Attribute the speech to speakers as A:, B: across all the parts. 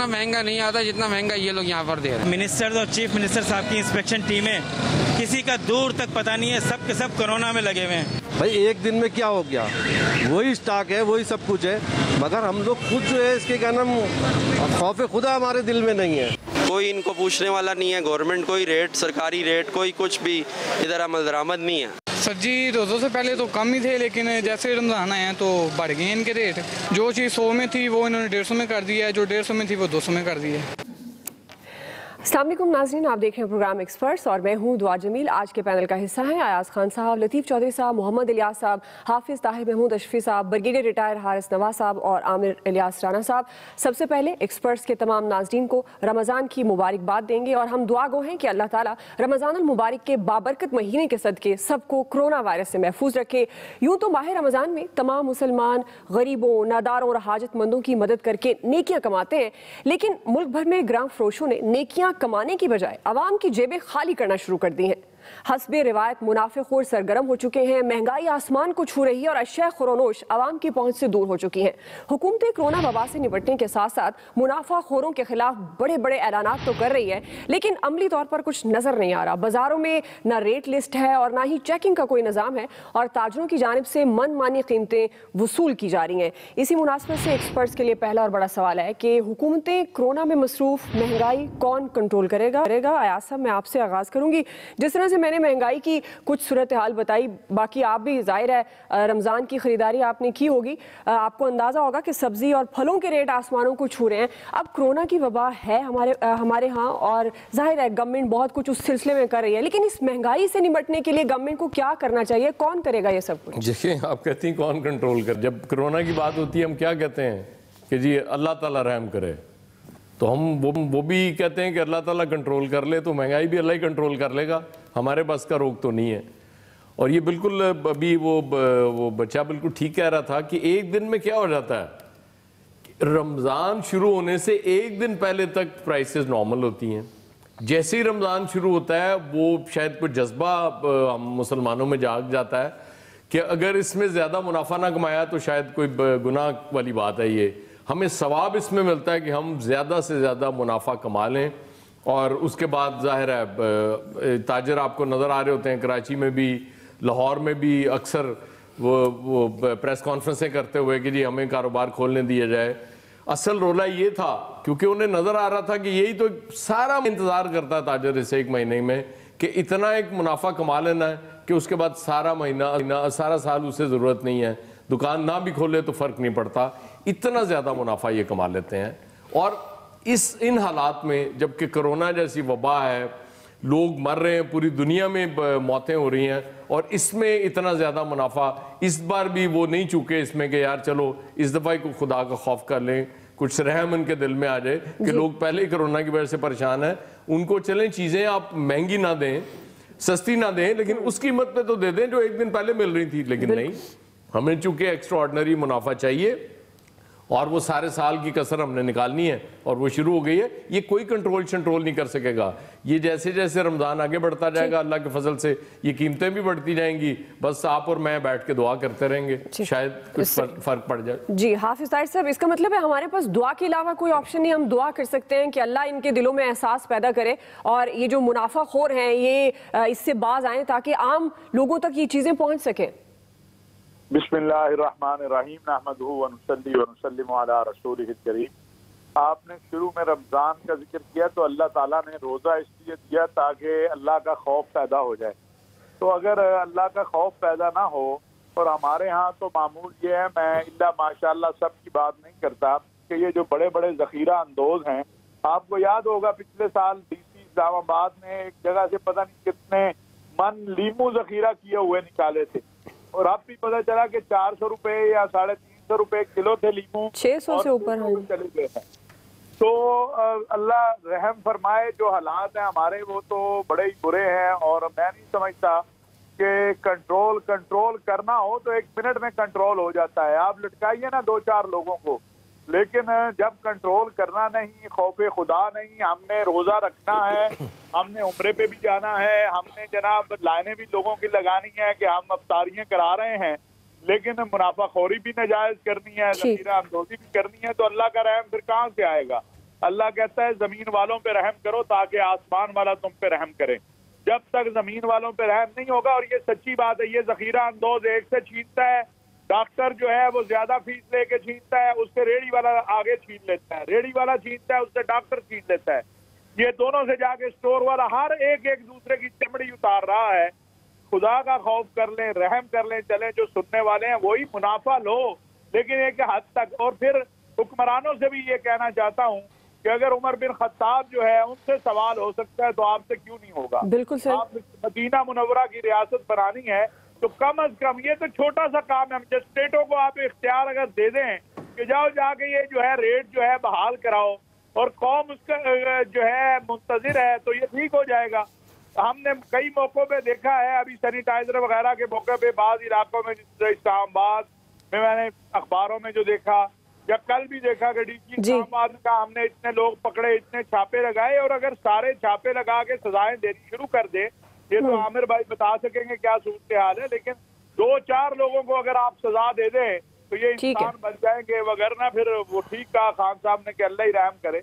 A: उतना महंगा नहीं आता जितना महंगा ये लोग यहाँ पर दे रहे हैं।
B: मिनिस्टर और चीफ मिनिस्टर साहब की इंस्पेक्शन टीमें, किसी का दूर तक पता नहीं है, सब के सब कोरोना में लगे हुए हैं।
C: भाई एक दिन में क्या हो गया, वही स्टॉक है, वही सब कुछ है, मगर हम लोग खुद जो है इसके क्या नाम खौफ खुदा हमारे दिल में नहीं है।
D: कोई इनको पूछने वाला नहीं है, गवर्नमेंट कोई रेट, सरकारी रेट कोई कुछ भी इधर अमल दरामद नहीं है।
A: सब्जी रोज़ों से पहले तो कम ही थे, लेकिन जैसे रमज़ान आए हैं तो बढ़ गए हैं इनके रेट। जो चीज़ 100 में थी वो इन्होंने 150 में कर दिया है, जो 150 में थी वो 200 में कर दी है।
E: अस्सलाम वालेकुम नाज़रीन, आप देख रहे हैं प्रोग्राम एक्सपर्ट्स और मैं हूं दुआ जमील। आज के पैनल का हिस्सा है अयाज खान साहब, लतीफ़ चौधरी साहब, मोहम्मद इलियास साहब, हाफिज़ ताहिर महमूद अशफी साहब, ब्रिगेडियर रिटायर हारिस नवाज साहब और आमिर इलियास राना साहब। सबसे पहले एक्सपर्ट्स के तमाम नाज़रीन को रमज़ान की मुबारकबाद देंगे और हम दुआ गो हैं कि अल्लाह ताला रमज़ानुल मुबारक के बाबरकत महीने के सदके सबको कोरोना वायरस से महफूज रखे। यूँ तो माह रमज़ान में तमाम मुसलमान गरीबों, नादारों और हाजतमंदों की मदद करके नेकियां कमाते हैं, लेकिन मुल्क भर में ग्राम फरोशों ने नेकियां कमाने की बजाय आवाम की जेबें खाली करना शुरू कर दी हैं। हस्बे रिवायत मुनाफिखोर सरगर्म हो चुके हैं, महंगाई आसमान को छू रही है और अशिया खुरोनोश आवाम की पहुंच से दूर हो चुकी हैं। हुकूमतें कोरोना वबा से निपटने के साथ साथ मुनाफाखोरों के खिलाफ बड़े बड़े ऐलानात तो कर रही है, लेकिन अमली तौर पर कुछ नजर नहीं आ रहा। बाजारों में ना रेट लिस्ट है और ना ही चेकिंग का कोई निज़ाम है और ताजरों की जानिब से मनमानी कीमतें वसूल की जा रही हैं। इसी मुनासबत से एक्सपर्ट्स के लिए पहला और बड़ा सवाल है कि हुकूमतें कोरोना में मसरूफ महंगाई कौन कंट्रोल करेगा। अयाज साहब, मैं आपसे आगाज़ करूंगी। जिस तरह से मैंने महंगाई की कुछ सूरत हाल बताई, बाकी आप भी जाहिर है रमज़ान की ख़रीदारी आपने की होगी, आपको अंदाज़ा होगा कि सब्ज़ी और फलों के रेट आसमानों को छू रहे हैं। अब कोरोना की वबा है हमारे यहाँ और जाहिर है गवर्नमेंट बहुत कुछ उस सिलसिले में कर रही है, लेकिन इस महंगाई से निपटने के लिए गवर्नमेंट को क्या करना चाहिए, कौन करेगा ये सब कुछ?
F: देखिए, आप कहती हैं कौन कंट्रोल कर, जब कोरोना की बात होती है हम क्या कहते हैं कि जी अल्लाह ताला रहम करे, तो हम वो भी कहते हैं कि अल्लाह ताला कंट्रोल कर ले, तो महंगाई भी अल्लाह ही कंट्रोल कर लेगा, हमारे पास का रोक तो नहीं है। और ये बिल्कुल अभी वो बच्चा बिल्कुल ठीक कह रहा था कि एक दिन में क्या हो जाता है, रमज़ान शुरू होने से एक दिन पहले तक प्राइसेस नॉर्मल होती हैं। जैसे ही रमज़ान शुरू होता है वो शायद कोई जज्बा हम मुसलमानों में जाग जाता है कि अगर इसमें ज़्यादा मुनाफा ना कमाया तो शायद कोई गुनाह वाली बात है। ये हमें सवाब इसमें मिलता है कि हम ज़्यादा से ज़्यादा मुनाफा कमा लें। और उसके बाद ज़ाहिर है ताजर आपको नज़र आ रहे होते हैं, कराची में भी, लाहौर में भी अक्सर वो प्रेस कॉन्फ्रेंसें करते हुए कि जी हमें कारोबार खोलने दिया जाए। असल रोला ये था क्योंकि उन्हें नज़र आ रहा था कि यही तो सारा इंतज़ार करता है ताजर इस एक महीने में कि इतना एक मुनाफा कमा लेना है कि उसके बाद सारा महीना सारा साल उसे ज़रूरत नहीं है, दुकान ना भी खोले तो फ़र्क नहीं पड़ता, इतना ज़्यादा मुनाफा ये कमा लेते हैं। और इन हालात में जबकि कोरोना जैसी वबा है, लोग मर रहे हैं, पूरी दुनिया में मौतें हो रही हैं और इसमें इतना ज़्यादा मुनाफा, इस बार भी वो नहीं चूके इसमें कि यार चलो इस दफ़ा को खुदा का खौफ कर लें, कुछ रहम उनके दिल में आ जाए कि लोग पहले ही कोरोना की वजह से परेशान हैं, उनको चलें चीज़ें आप महंगी ना दें, सस्ती ना दें, लेकिन उस कीमत पे तो दे दें जो एक दिन पहले मिल रही थी। लेकिन नहीं, हमें चूँकि एक्स्ट्रा ऑर्डिनरी मुनाफा चाहिए और वो सारे साल की कसर हमने निकालनी है और वो शुरू हो गई है। ये कोई कंट्रोल नहीं कर सकेगा। ये जैसे जैसे रमज़ान आगे बढ़ता जाएगा अल्लाह के फजल से ये कीमतें भी बढ़ती जाएंगी। बस आप और मैं बैठ के दुआ करते रहेंगे, शायद कुछ फ़र्क पड़ जाए। जी
E: हाफिज़ ताहिर साहब, इसका मतलब है हमारे पास दुआ के अलावा कोई ऑप्शन नहीं, हम दुआ कर सकते हैं कि अल्लाह इनके दिलों में एहसास पैदा करे और ये जो मुनाफाखोर हैं ये इससे बाज आएँ ताकि आम लोगों तक ये चीज़ें पहुँच सकें।
G: बिस्मिल्लाहिर्रहमानिर्रहीम, नहमदुहु व नुसल्ली व नुसल्लिमु अला रसूलिहिल करीम। आपने शुरू में रमज़ान का जिक्र किया तो अल्लाह ताला ने रोज़ा इसलिए दिया ताकि अल्लाह का खौफ पैदा हो जाए। तो अगर अल्लाह का खौफ पैदा ना हो, और हमारे यहाँ तो मामूल ये है, मैं इल्ला माशाअल्लाह सब की बात नहीं करता, कि ये जो बड़े बड़े ज़ख़ीरा अंदोज हैं, आपको याद होगा पिछले साल DC इस्लामाबाद में एक जगह से पता नहीं कितने मन लीमू ज़ख़ीरा किए हुए निकाले थे और अब भी पता चला कि 400 रुपए या 350 रुपए किलो थे लीमू, 600 से ऊपर चले गए हैं। तो अल्लाह रहम फरमाए, जो हालात हैं हमारे वो तो बड़े ही बुरे हैं और मैं नहीं समझता कि कंट्रोल करना हो तो 1 मिनट में कंट्रोल हो जाता है। आप लटकाइए ना 2-4 लोगों को, लेकिन जब कंट्रोल करना नहीं, खौफे खुदा नहीं, हमने रोजा रखना है, हमने उम्रे पे भी जाना है, हमने जनाब लाइनें भी लोगों की लगानी है कि हम अफ्तारियां करा रहे हैं, लेकिन मुनाफाखोरी भी नाजायज करनी है, ज़ख़ीरा अंदोज़ी भी करनी है, तो अल्लाह का रहम फिर कहाँ से आएगा? अल्लाह कहता है जमीन वालों पे रहम करो ताकि आसमान वाला तुम पे रहम करे। जब तक जमीन वालों पे रहम नहीं होगा, और ये सच्ची बात है, ये जखीरा अंदोज एक से छीनता है, डॉक्टर जो है वो ज्यादा फीस लेके छीनता है, उससे रेडी वाला आगे छीन लेता है, रेडी वाला छीनता है, उससे डॉक्टर छीन लेता है, ये दोनों से जाके स्टोर वाला हर एक दूसरे की चमड़ी उतार रहा है। खुदा का खौफ कर लें, रहम कर लें, चलें, जो सुनने वाले हैं वही मुनाफा लो, लेकिन एक हद तक। और फिर हुक्मरानों से भी ये कहना चाहता हूँ कि अगर उमर बिन खत्ताब जो है उनसे सवाल हो सकता है तो आपसे क्यों नहीं होगा?
E: बिल्कुल सर।
G: आप मदीना मुनव्वरा की रियासत बनानी है तो कम अज कम ये तो छोटा सा काम है, मजिस्ट्रेटों को आप इख्तियार अगर दे दें कि जाओ जाके ये जो है रेट जो है बहाल कराओ और कौम उसका जो है मुंतजिर है, तो ये ठीक हो जाएगा। हमने कई मौकों पे देखा है, अभी सैनिटाइजर वगैरह के मौके पे बाद इलाकों में, इस्लामाबाद में मैंने अखबारों में जो देखा, या कल भी देखा कि डीसी इस्लामाबाद का हमने इतने लोग पकड़े, इतने छापे लगाए, और अगर सारे छापे लगा के सजाएं देनी शुरू कर दे, ये तो आमिर भाई बता सकेंगे क्या सूरत हाल है, लेकिन 2-4 लोगों को अगर आप सजा दे दें तो ये इंसान बन जाएंगे, वगरना फिर वो ठीक कहा खान साहब ने कि अल्लाह ही रहम करे,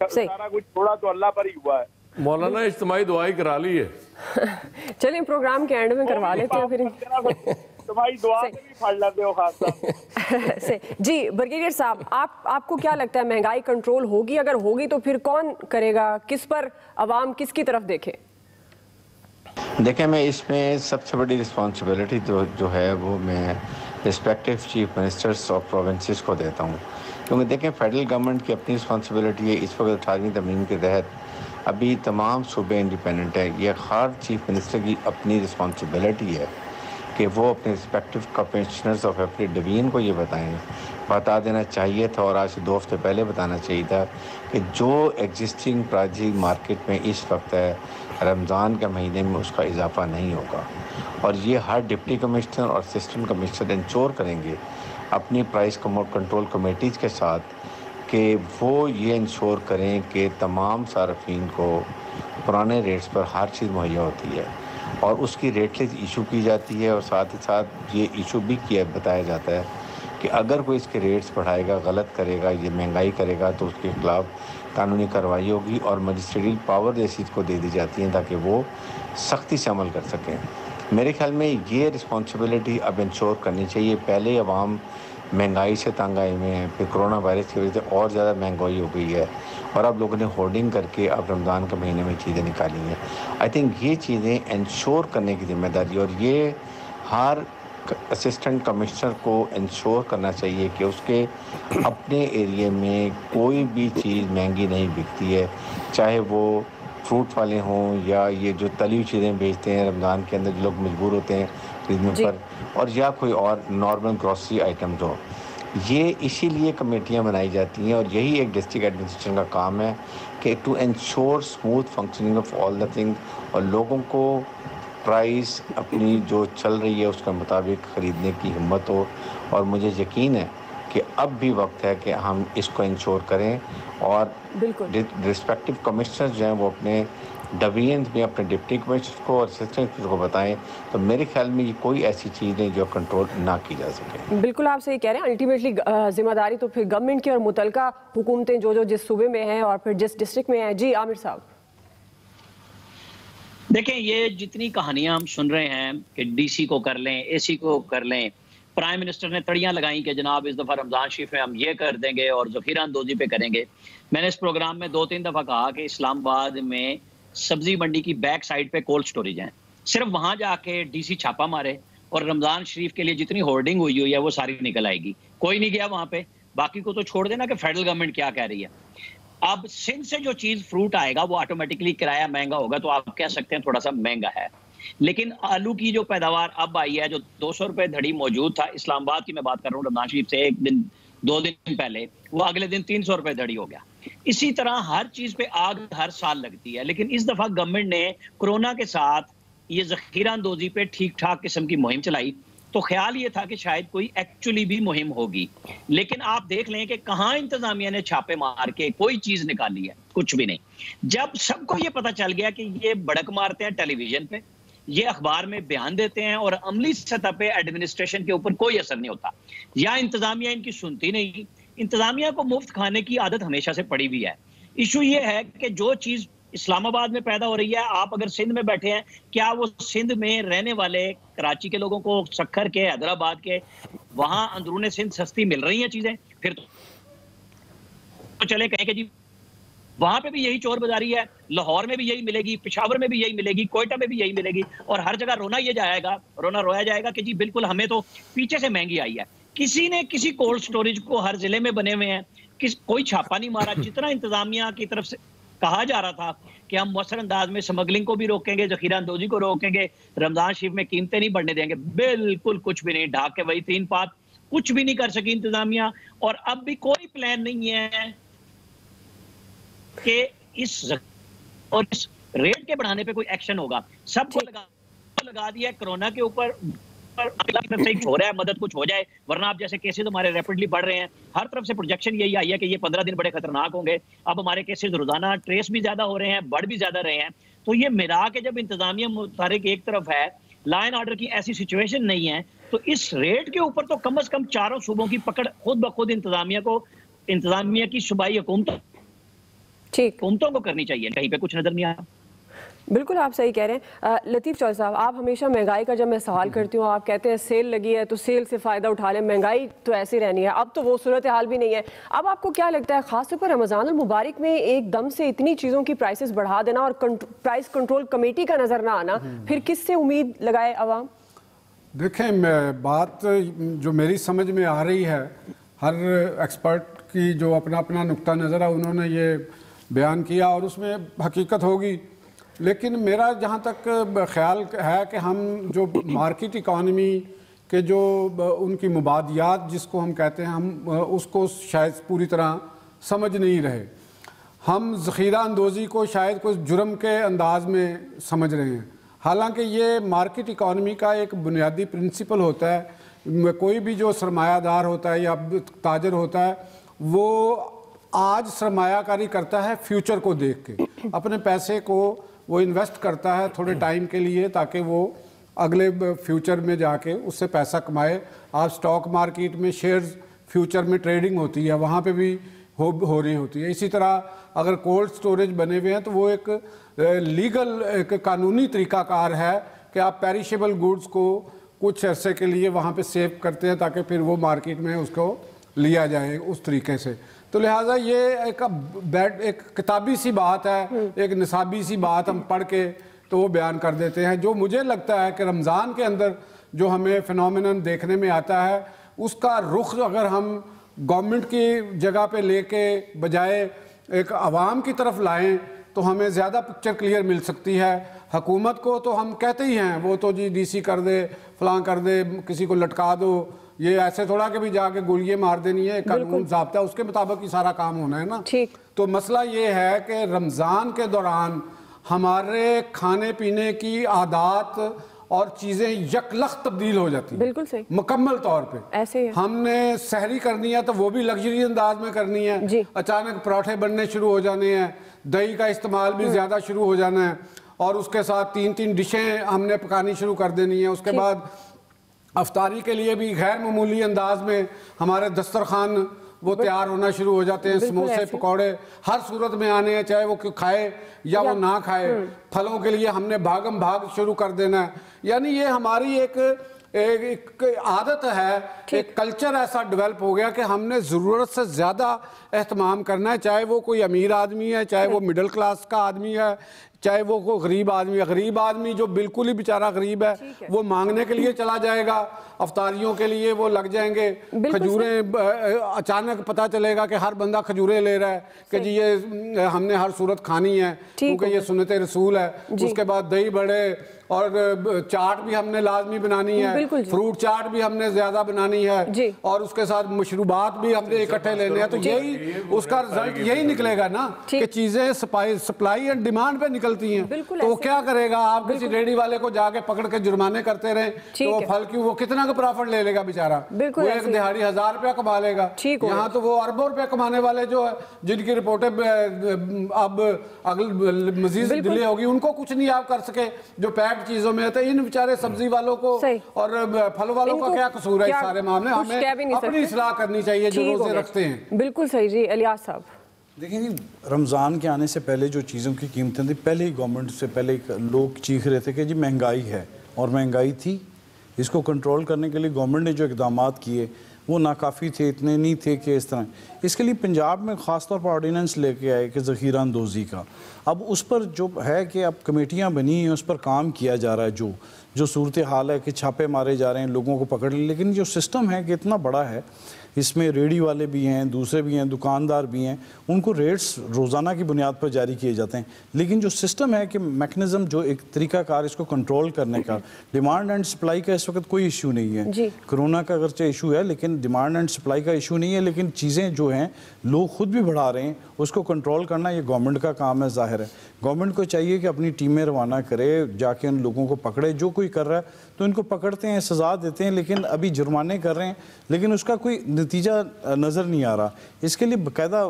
G: सारा कुछ छोड़ा तो अल्लाह पर ही हुआ है।
F: मौलाना इज्तिमाई दुआई करा ली है।
E: चलिए प्रोग्राम के एंड में करवा लेते हैं फिर।
G: तुम्हारी दुआ से भी फड़ लेते हो खास साहब।
E: जी ब्रिगेडियर साहब, आपको क्या लगता है महंगाई कंट्रोल होगी? अगर होगी तो फिर कौन करेगा? किस पर अवाम किसकी तरफ देखे?
H: देखें, मैं इसमें सबसे बड़ी रिस्पॉन्सिबिलिटी जो है वो मैं respective chief ministers of provinces को देता हूँ, क्योंकि देखें फेडरल गवर्नमेंट की अपनी रिस्पॉन्सिबिलिटी है। इस वक्त 18वीं तरमीम के तहत अभी तमाम सूबे इंडिपेंडेंट है, ये हर चीफ मिनिस्टर की अपनी रिस्पॉन्सिबिलिटी है कि वो अपने respective commissioners of every division को ये बता देना चाहिए था, और आज से 2 हफ्ते पहले बताना चाहिए था कि जो एग्जिस्टिंग प्राइस मार्केट में इस वक्त है, रमज़ान के महीने में उसका इजाफा नहीं होगा। और ये हर डिप्टी कमिश्नर और असिस्टेंट कमिश्नर इंश्योर करेंगे अपनी प्राइस कंट्रोल कमेटीज़ के साथ कि वो ये इंश्योर करें कि तमाम सार्फिन को पुराने रेट्स पर हर चीज़ मुहैया होती है, और उसकी रेट लिस्ट इशू की जाती है, और साथ ही साथ ये इशू भी बताया जाता है कि अगर कोई इसके रेट्स बढ़ाएगा, गलत करेगा, ये महंगाई करेगा, तो उसके खिलाफ कानूनी कार्रवाई होगी, और मजिस्ट्रेटिव पावर जैसी इसको दे दी जाती है ताकि वो सख्ती से अमल कर सकें। मेरे ख्याल में ये रिस्पॉन्सिबिलिटी अब इंश्योर करनी चाहिए। पहले अवाम महंगाई से तंग आए हुए हैं, फिर कोरोना वायरस की वजह से और ज़्यादा महंगाई हो गई है, और अब लोगों ने होर्डिंग करके अब रमज़ान के महीने में चीज़ें निकाली हैं। आई थिंक ये चीज़ें इंश्योर करने की जिम्मेदारी, और ये हर असिस्टेंट कमिश्नर को इंश्योर करना चाहिए कि उसके अपने एरिए में कोई भी चीज़ महंगी नहीं बिकती है, चाहे वो फ्रूट वाले हों या ये जो तली हुई चीज़ें बेचते हैं रमज़ान के अंदर जो लोग मजबूर होते हैं खरीदने पर, और या कोई और नॉर्मल ग्रॉसरी आइटम्स हो। ये इसीलिए कमेटियां बनाई जाती हैं, और यही एक डिस्ट्रिक्ट एडमिनिस्ट्रेशन का काम है कि to ensure smooth functioning of all the things, और लोगों को प्राइस अपनी जो चल रही है उसके मुताबिक ख़रीदने की हिम्मत हो। और मुझे यकीन है कि अब भी वक्त है कि हम इसको इंश्योर करें, और रिस्पेक्टिव कमिश्नर जो हैं वो अपने डिवीजन में अपने डिप्टी कमिश्नर को और असिस्टेंट कमिश्नर को बताएं, तो मेरे ख्याल में ये कोई ऐसी चीज़ नहीं जो कंट्रोल ना की जा सके।
E: बिल्कुल आप सही कह रहे हैं। अल्टीमेटली जिम्मेदारी तो फिर गवर्नमेंट की और मुतलका हुकूमतें जो जिस सूबे में हैं और फिर जिस डिस्ट्रिक्ट में हैं। जी आमिर साहब,
I: देखें ये जितनी कहानियां हम सुन रहे हैं कि डीसी को कर लें, एसी को कर लें, प्राइम मिनिस्टर ने तड़ियां लगाई कि जनाब इस दफ़ा रमज़ान शरीफ में हम ये कर देंगे और ज़ख़ीरा अंदोज़ी पे करेंगे। मैंने इस प्रोग्राम में 2-3 दफ़ा कहा कि इस्लामाबाद में सब्जी मंडी की बैक साइड पे कोल्ड स्टोरेज हैं, सिर्फ वहां जाके डीसी छापा मारे और रमज़ान शरीफ के लिए जितनी होर्डिंग हुई है वो सारी निकल आएगी। कोई नहीं गया वहां पे, बाकी को तो छोड़ देना कि फेडरल गवर्नमेंट क्या कह रही है। अब सिंध से जो चीज फ्रूट आएगा वो ऑटोमेटिकली किराया महंगा होगा, तो आप कह सकते हैं थोड़ा सा महंगा है। लेकिन आलू की जो पैदावार अब आई है, जो 200 रुपए धड़ी मौजूद था, इस्लामाबाद की मैं बात कर रहा हूँ, रमज़ान शरीफ से 1-2 दिन पहले, वो अगले दिन 300 रुपए धड़ी हो गया। इसी तरह हर चीज पे आग हर साल लगती है, लेकिन इस दफा गवर्नमेंट ने कोरोना के साथ ये ज़ख़ीरा अंदोज़ी पे ठीक ठाक किस्म की मुहिम चलाई, तो ख्याल ये था कि शायद कोई एक्चुअली भी मुहिम होगी। लेकिन आप देख लें कि कहाँ इंतजामिया ने छापे मार के कोई चीज निकाली है, कुछ भी नहीं। जब सबको ये पता चल गया कि ये बड़क मारते हैं टेलीविजन पे, ये अखबार में बयान देते हैं और अमली सतह पे एडमिनिस्ट्रेशन के ऊपर कोई असर नहीं होता, या इंतजामिया इनकी सुनती नहीं। इंतजामिया को मुफ्त खाने की आदत हमेशा से पड़ी हुई है। इशू ये है कि जो चीज इस्लामाबाद में पैदा हो रही है, आप अगर सिंध में बैठे हैं, क्या वो सिंध में रहने वाले कराची के लोगों को, सक्खर के, हैदराबाद के, वहां अंदरूने सिंध सस्ती मिल रही हैं चीजें? फिर तो चले कहें कि जी वहां पे भी यही चोर बाजारी है, लाहौर में भी यही मिलेगी, पेशावर में भी यही मिलेगी, कोयटा में भी यही मिलेगी, और हर जगह रोना रोया जाएगा कि जी बिल्कुल हमें तो पीछे से महंगी आई है। किसी ने किसी कोल्ड स्टोरेज को हर जिले में बने हुए हैं, कोई छापा नहीं मारा। जितना इंतजामिया की तरफ से कहा जा रहा था कि हम मौसर अंदाज में स्मगलिंग को भी रोकेंगे, जखीरा अंदोजी को रोकेंगे, रमजान शरीफ में कीमतें नहीं बढ़ने देंगे, बिल्कुल कुछ भी नहीं। ढाक के वही 3 पात, कुछ भी नहीं कर सकी इंतजामिया। और अब भी कोई प्लान नहीं है कि इस रेट के बढ़ाने पे कोई एक्शन होगा। सबको लगा दिया कोरोना के ऊपर हो रहा है, मदद कुछ हो जाए, वरना आप जैसे केसेस हमारे रैपिडली बढ़ रहे हैं। हर तरफ से प्रोजेक्शन यही आई है कि ये 15 दिन बड़े खतरनाक होंगे। अब हमारे केसेस रोजाना ट्रेस भी ज्यादा हो रहे हैं, बढ़ भी ज्यादा रहे हैं। तो ये मिला के जब इंतजामिया मुतारिक एक तरफ है, लॉ एंड ऑर्डर की ऐसी सिचुएशन नहीं है, तो इस रेट के ऊपर तो कम से कम चारों सूबों की पकड़ खुद ब खुद इंतजामिया की सूबाई हुकूमतों को करनी चाहिए। कहीं पे कुछ नजर नहीं आया।
E: बिल्कुल आप सही कह रहे हैं। लतीफ़ चौधरी साहब, आप हमेशा महंगाई का जब मैं सवाल करती हूँ, आप कहते हैं सेल लगी है तो सेल से फ़ायदा उठा लें, महंगाई तो ऐसी रहनी है। अब तो वो सूरत हाल भी नहीं है। अब आपको क्या लगता है, ख़ासतौर पर रमज़ान अल मुबारक में एकदम से इतनी चीज़ों की प्राइसेस बढ़ा देना और प्राइस कंट्रोल कमेटी का नज़र ना आना, फिर किससे उम्मीद लगाए अवाम?
J: देखें, बात जो मेरी समझ में आ रही है, हर एक्सपर्ट की जो अपना अपना नुक्ता नज़र है उन्होंने ये बयान किया और उसमें हकीकत होगी। लेकिन मेरा जहाँ तक ख्याल है कि हम जो मार्केट इकॉनमी के जो उनकी मुबादियात जिसको हम कहते हैं, हम उसको शायद पूरी तरह समझ नहीं रहे। हम ज़ख़ीरा अंदोज़ी को शायद कोई जुर्म के अंदाज में समझ रहे हैं, हालांकि ये मार्केट इकॉनमी का एक बुनियादी प्रिंसिपल होता है। कोई भी जो सरमायादार होता है या ताजर होता है, वो आज सरमायाकारी करता है फ्यूचर को देख के। अपने पैसे को वो इन्वेस्ट करता है थोड़े टाइम के लिए ताकि वो अगले फ्यूचर में जाके उससे पैसा कमाए। आज स्टॉक मार्केट में शेयर्स फ्यूचर में ट्रेडिंग होती है, वहाँ पे भी हो रही होती है। इसी तरह अगर कोल्ड स्टोरेज बने हुए हैं तो वो एक लीगल एक कानूनी तरीक़ाकार है कि आप पेरिशेबल गुड्स को कुछ अरसे के लिए वहाँ पे सेव करते हैं ताकि फिर वो मार्केट में उसको लिया जाए उस तरीके से। तो लिहाजा ये एक किताबी सी बात है, एक निसाबी सी बात हम पढ़ के तो वो बयान कर देते हैं। जो मुझे लगता है कि रमज़ान के अंदर जो हमें फिनोमिनन देखने में आता है, उसका रुख अगर हम गवर्नमेंट की जगह पे लेके बजाय एक आवाम की तरफ लाएं तो हमें ज़्यादा पिक्चर क्लियर मिल सकती है। हुकूमत को तो हम कहते ही हैं, वो तो जी डीसी कर दे, फलां कर दे, किसी को लटका दो, ये ऐसे थोड़ा के भी जाके गोलियां मार देनी है, कानून ज़ाब्ता है उसके मुताबिक ही सारा काम होना है ना। ठीक। तो मसला ये है कि रमज़ान के दौरान हमारे खाने पीने की आदत और चीज़ें यकलख्त तब्दील हो जाती हैं। बिल्कुल सही, मुकम्मल तौर पे ऐसे है। हमने सहरी करनी है तो वो भी लग्जरी अंदाज में करनी है, अचानक पराठे बनने शुरू हो जाने हैं, दही का इस्तेमाल भी ज़्यादा शुरू हो जाना है, और उसके साथ 3-3 डिशें हमने पकानी शुरू कर देनी है। उसके बाद अफ्तारी के लिए भी गैर मामूली अंदाज में हमारे दस्तरखान वो तैयार होना शुरू हो जाते हैं। समोसे पकौड़े हर सूरत में आने हैं, चाहे वो खाए या वो ना खाए। फलों के लिए हमने भागम भाग शुरू कर देना है। यानी ये हमारी एक आदत है, एक कल्चर ऐसा डेवलप हो गया कि हमने ज़रूरत से ज़्यादा एहतमाम करना है, चाहे वो कोई अमीर आदमी है, चाहे वो मिडिल क्लास का आदमी है, चाहे वो कोई गरीब आदमी है। गरीब आदमी जो बिल्कुल ही बेचारा गरीब है, वो मांगने के लिए चला जाएगा, अफ्तारियों के लिए वो लग जाएंगे। खजूरें अचानक पता चलेगा कि हर बंदा खजूरें ले रहा है कि जी ये हमने हर सूरत खानी है क्योंकि ये सुन्नत रसूल है। उसके बाद दही बड़े और चाट भी हमने लाजमी बनानी है, फ्रूट चाट भी हमने ज्यादा बनानी है, और उसके साथ मशरूबात भी हमने इकट्ठे लेने हैं। तो यही उसका रिजल्ट यही निकलेगा ना कि चीजें सप्लाई एंड डिमांड पे निकलती हैं। तो वो क्या करेगा, आप किसी रेडी वाले को जाके पकड़ के जुर्माने करते रहे तो फल क्यों, वो कितना का प्रॉफिट ले लेगा बेचारा, वो एक दिहाड़ी 1000 रुपया कमा लेगा। यहाँ तो वो अरबों रुपए कमाने वाले जो है, जिनकी रिपोर्टें अब मजीद डिले होगी, उनको कुछ नहीं आप कर सके जो पैक चीजों में है। इन बेचारे सब्जी वालों को और फल वालों का क्या कसूर है इस सारे मामले। हमें अपनी इस्लाह करनी चाहिए जो रोजे रखते हैं।
E: बिल्कुल सही जी। इलियास साहब,
K: देखिए जी, रमज़ान के आने से पहले जो चीज़ों की कीमतें थी, पहले ही गवर्नमेंट से पहले लोग चीख रहे थे कि जी महंगाई है, और महंगाई थी। इसको कंट्रोल करने के लिए गवर्नमेंट ने जो इक़दाम किए वो नाकाफ़ी थे, इतने नहीं थे कि इस तरह। इसके लिए पंजाब में ख़ास तौर पर ऑर्डिनेंस लेके आए कि ज़ख़ीरा अंदोज़ी का, अब उस पर जो है कि अब कमेटियाँ बनी हैं, उस पर काम किया जा रहा है। जो सूरत हाल है कि छापे मारे जा रहे हैं, लोगों को पकड़ लें, लेकिन जो सिस्टम है कि इतना बड़ा है, इसमें रेडी वाले भी हैं, दूसरे भी हैं, दुकानदार भी हैं, उनको रेट्स रोज़ाना की बुनियाद पर जारी किए जाते हैं। लेकिन जो सिस्टम है कि मैकेनिज़्म, जो एक तरीक़ाकार इसको कंट्रोल करने का, डिमांड एंड सप्लाई का इस वक्त कोई इशू नहीं है। कोरोना का अगरचे इशू है, लेकिन डिमांड एंड सप्लाई का इशू नहीं है। लेकिन चीज़ें जो हैं लोग खुद भी बढ़ा रहे हैं, उसको कंट्रोल करना ये गवर्नमेंट का काम है। ज़ाहिर है गवर्नमेंट को चाहिए कि अपनी टीमें रवाना करे, जाके उन लोगों को पकड़े। जो कोई कर रहा है तो इनको पकड़ते हैं, सज़ा देते हैं, लेकिन अभी जुर्माने कर रहे हैं, लेकिन उसका कोई नतीजा नज़र नहीं आ रहा। इसके लिए बाकायदा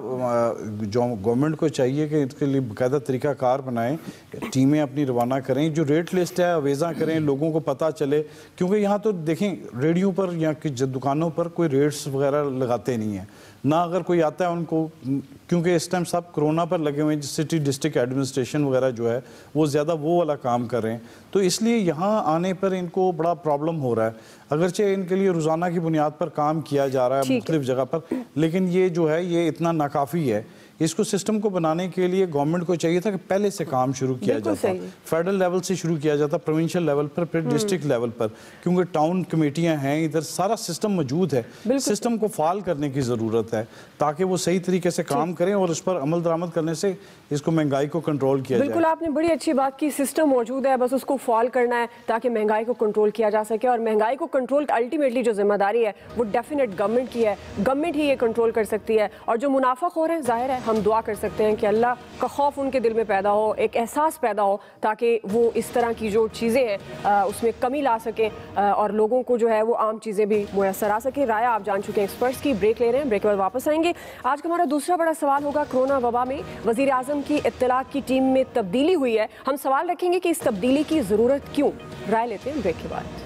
K: जो गवर्नमेंट को चाहिए कि इसके लिए बाकायदा तरीक़ाकार बनाएं, टीमें अपनी रवाना करें, जो रेट लिस्ट है अवेज़ा करें, लोगों को पता चले। क्योंकि यहाँ तो देखें रेडियो पर या कि दुकानों पर कोई रेट्स वगैरह लगाते नहीं हैं ना, अगर कोई आता है उनको, क्योंकि इस टाइम सब कोरोना पर लगे हुए हैं। सिटी डिस्ट्रिक्ट एडमिनिस्ट्रेशन वगैरह जो है वो ज़्यादा वो वाला काम कर रहे हैं, तो इसलिए यहाँ आने पर इनको बड़ा प्रॉब्लम हो रहा है। अगरचे इनके लिए रोज़ाना की बुनियाद पर काम किया जा रहा है मुख्तलिफ जगह पर, लेकिन ये जो है ये इतना नाकाफ़ी है। इसको सिस्टम को बनाने के लिए गवर्नमेंट को चाहिए था कि पहले से काम शुरू किया जाता, फेडरल लेवल से शुरू किया जाता, प्रोविंशियल लेवल पर, फिर डिस्ट्रिक्ट लेवल पर, क्योंकि टाउन कमेटियां हैं, इधर सारा सिस्टम मौजूद है। सिस्टम को फाल करने की ज़रूरत है ताकि वो सही तरीके से काम करें, और उस पर अमल दरामद करने से इसको महंगाई को कंट्रोल किया जाए।
E: बिल्कुल, आपने बड़ी अच्छी बात की। सिस्टम मौजूद है, बस उसको फॉल करना है ताकि महंगाई को कंट्रोल किया जा सके। और महंगाई को कंट्रोल अल्टीमेटली जो जिम्मेदारी है वो डेफिनेट गवर्नमेंट की है। गवर्नमेंट ही ये कंट्रोल कर सकती है। और जो मुनाफाखोर है, जाहिर है हम दुआ कर सकते हैं कि अल्लाह का खौफ उनके दिल में पैदा हो, एक एहसास पैदा हो, ताकि वो इस तरह की जो चीज़ें हैं उसमें कमी ला सकें और लोगों को जो है वो आम चीज़ें भी मुयसर आ सके। राय आप जान चुके हैं एक्सपर्ट्स की। ब्रेक ले रहे हैं, ब्रेक के बाद वापस आएंगे। आज का हमारा दूसरा बड़ा सवाल होगा, कोरोना वबा में वज़ीर आज़म की इत्तलात की टीम में तब्दीली हुई है। हम सवाल रखेंगे कि इस तब्दीली की ज़रूरत क्यों। राय लेते हैं ब्रेक के बाद।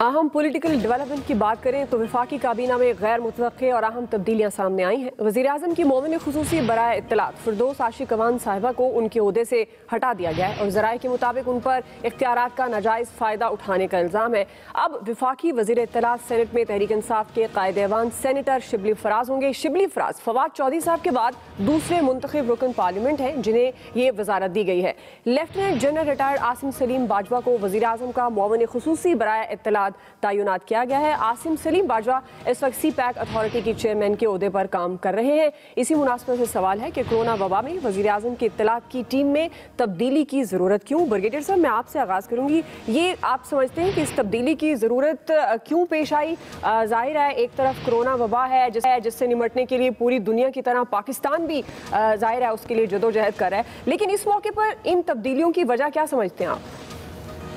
E: अहम पॉलिटिकल डेवलपमेंट की बात करें तो वफाकी काबीना में गैर मुतवक्के और अहम तब्दीलियां सामने आई हैं। वज़ीर आज़म की मोमिन खुसूसी बराए इत्तलात फिरदौस आशिक अवान साहिबा को उनके ओहदे से हटा दिया गया है और ज़राए के मुताबिक उन पर इख्तियारात का नाजायज़ फ़ायदा उठाने का इल्ज़ाम है। अब वफाकी वज़ीर इत्तलात सेनेट में तहरीक इंसाफ के कायद ऐवान सेनेटर शिबली फराज होंगे। शिबली फराज फवाद चौधरी साहब के बाद दूसरे मुंतखब रुकन पार्लियामेंट हैं जिन्हें ये वजारत दी गई है। Lieutenant general retired Asim Salim Bajwa को वज़ीर आज़म का मोमिन खुसूसी बराए इत्तलात तयनात किया गया है। आसिम सलीम बाजवा इस वक्त सी पैक अथॉरिटी के चेयरमैन के ओहदे पर काम कर रहे हैं। इसी मुनासबत से सवाल है कि कोरोना वबा में वज़ीर आज़म की इत्तलात की टीम में तब्दीली की ज़रूरत क्यों। ब्रिगेडियर साहब, मैं आपसे आगाज़ करूँगी। ये आप समझते हैं कि इस तब्दीली की ज़रूरत क्यों पेश आई? ज़ाहिर है एक तरफ कोरोना वबा है जिससे निमटने के लिए पूरी दुनिया की तरह पाकिस्तान भी ज़ाहिर है उसके लिए जदोजहद कर रहा है, लेकिन इस मौके पर इन तब्दीलियों की वजह क्या समझते हैं आप?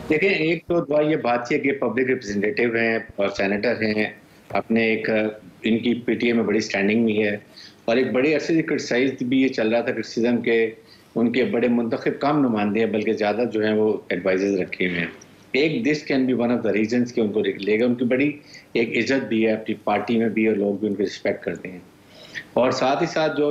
H: देखिए, एक तो ये बात है कि पब्लिक रिप्रेजेंटेटिव हैं और सेनेटर हैं, अपने एक इनकी पीटीए में बड़ी स्टैंडिंग भी है और एक बड़े अरसे से क्रिटिसाइज भी ये चल रहा था क्रिटिसिज्म के उनके बड़े मुंतखब कम नुमाइंदे हैं, बल्कि ज़्यादा जो हैं वो एडवाइजर्स रखे हुए हैं। एक this can be one of the reasons कि उनको लेगा। उनकी बड़ी एक इज्जत भी है अपनी पार्टी में भी और लोग भी उनको रिस्पेक्ट करते हैं। और साथ ही साथ जो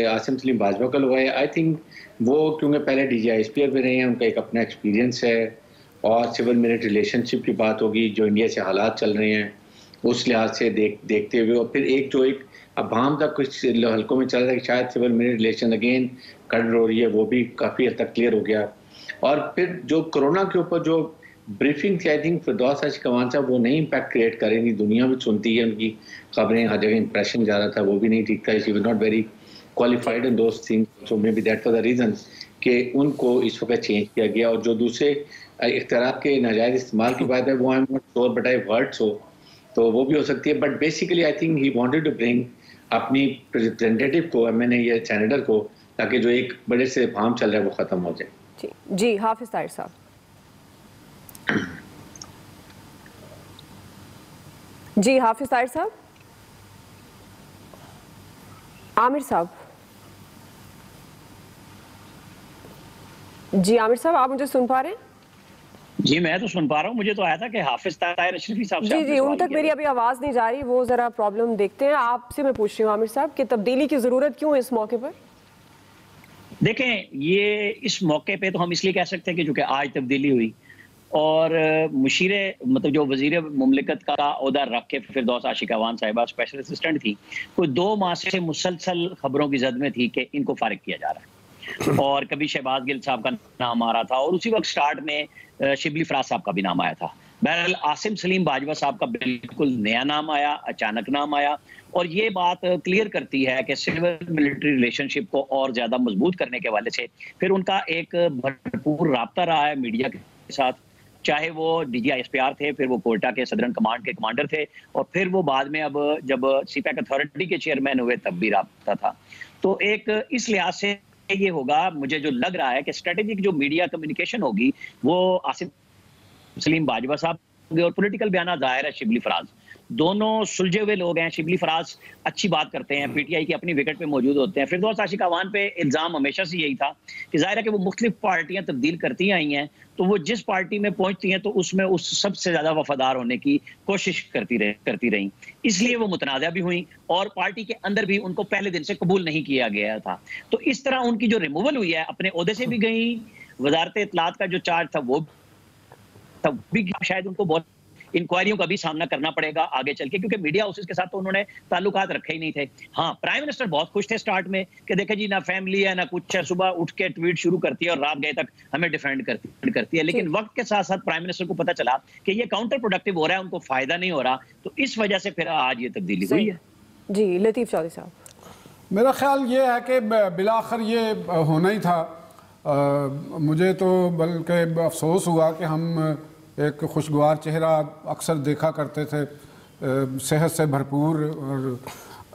H: आसिम सलीम बाजवा का लोग है, आई थिंक वो क्योंकि पहले DGISP भी रहे हैं, उनका एक अपना एक्सपीरियंस है और सिविल मिलिट्री रिलेशनशिप की बात होगी जो इंडिया से हालात चल रहे हैं उस लिहाज से देखते हुए, और फिर एक अभाम तक कुछ हल्कों में चल रहा है कि शायद civil military relation again cut हो रही है, वो भी काफ़ी हद तक क्लियर हो गया। और फिर जो कोरोना के ऊपर जो ब्रीफिंग थी, आई थिंक फिरदौस आशिक अवान साहब वो नहीं इम्पैक्ट क्रिएट करेंगी। दुनिया भी सुनती है उनकी खबरें, हर जगह इंप्रेशन जा रहा था, वो भी नहीं ठीक था। She was not very qualified in those things, so may be that was the reason कि उनको इस वक्त चेंज किया गया। और जो दूसरे इख्तियारात के नाजायज़ इस्तेमाल की बात है वो I am not sure but I heard so, तो वो भी हो सकती है। But basically I think he wanted to bring अपनी रिप्रेजेंटेटिव को, MNA या सेनेटर को, ताकि जो एक बड़े से भाम चल रहा है वो ख़त्म हो जाए।
E: जी हाफिज ताहिर साहब। जी हाफिज ताहिर साहब। आमिर साहब, जी आमिर साहब आप मुझे सुन पा रहे हैं?
I: जी मैं तो सुन पा रहा हूँ। मुझे तो आया था कि हाफिज ताहिर अशरफी साहब से
E: जी उन तक मेरी अभी आवाज नहीं जा रही, वो जरा प्रॉब्लम देखते हैं। आपसे मैं पूछ रही हूँ आमिर साहब कि तब्दीली की जरूरत क्यों है इस मौके पर?
I: देखें, ये इस मौके पे तो हम इसलिए कह सकते हैं कि चूंकि आज तब्दीली हुई और मुशीरे मतलब जो वजीर मुमलिकत का ओहदा रख के फिरदौस आशिक अवान साहिबा स्पेशल असिस्टेंट थी, कोई 2 माह से मुसलसल खबरों की जद में थी कि इनको फारिग किया जा रहा है और कभी शहबाज गिल साहब का नाम आ रहा था और उसी वक्त स्टार्ट में शिबली फराज साहब का भी नाम आया था। बहरहाल आसिम सलीम बाजवा साहब का बिल्कुल नया नाम आया, अचानक नाम आया और ये बात क्लियर करती है कि सिविल मिलिट्री रिलेशनशिप को और ज्यादा मजबूत करने के हवाले से फिर उनका एक भरपूर राब्ता रहा है मीडिया के साथ, चाहे वो DGISPR थे, फिर वो कोयटा के सदरन कमांड के कमांडर थे और फिर वो बाद में अब जब CPAC अथॉरिटी के चेयरमैन हुए तब भी राब्ता था। तो एक इस लिहाज से ये होगा, मुझे जो लग रहा है कि स्ट्रेटेजिक जो मीडिया कम्युनिकेशन होगी वो आसिम सलीम बाजवा साहब और पॉलिटिकल बयान जाहिर है शिबली फराज, दोनों सुलझे हुए लोग हैं। शिबली फराज अच्छी बात करते हैं, PTI की अपनी विकेट पे मौजूद होते हैं। फिरदौस आशिक अवान पे इल्जाम हमेशा से यही था कि जाहिर है कि वो मुख्तलिफ पार्टियां तब्दील करती आई हैं, तो वो जिस पार्टी में पहुंचती हैं तो उसमें उस सबसे ज्यादा वफादार होने की कोशिश करती रही, इसलिए वो मुतनाज़ा भी हुई और पार्टी के अंदर भी उनको पहले दिन से कबूल नहीं किया गया था। तो इस तरह उनकी जो रिमूवल हुई है, अपने ओहदे से भी गई, वजारत इत्तलात का जो चार्ज था वो तब भी शायद उनको बहुत इंक्वायरियों का भी सामना करना पड़ेगा आगे चल के, क्योंकि मीडिया हाउसेस के साथ तो उन्होंने ताल्लुकात रखे ही नहीं थे। हाँ, प्राइम मिनिस्टर बहुत खुश थे स्टार्ट में कि देखे जी ना फैमिली है ना कुछ है, सुबह उठ के ट्वीट शुरू करती है और रात गए तक हमें डिफेंड करती है, लेकिन वक्त के साथ साथ प्राइम मिनिस्टर को पता चला कि ये काउंटर प्रोडक्टिव हो रहा है, उनको फायदा नहीं हो रहा, तो इस वजह से फिर आज ये तब्दीली हुई है।
E: जी लतीफ चौधरी साहब,
J: मेरा ख्याल ये है कि बिलाखिर ये होना ही था। मुझे तो बल्कि अफसोस हुआ कि हम एक खुशगवार चेहरा अक्सर देखा करते थे, सेहत से भरपूर, और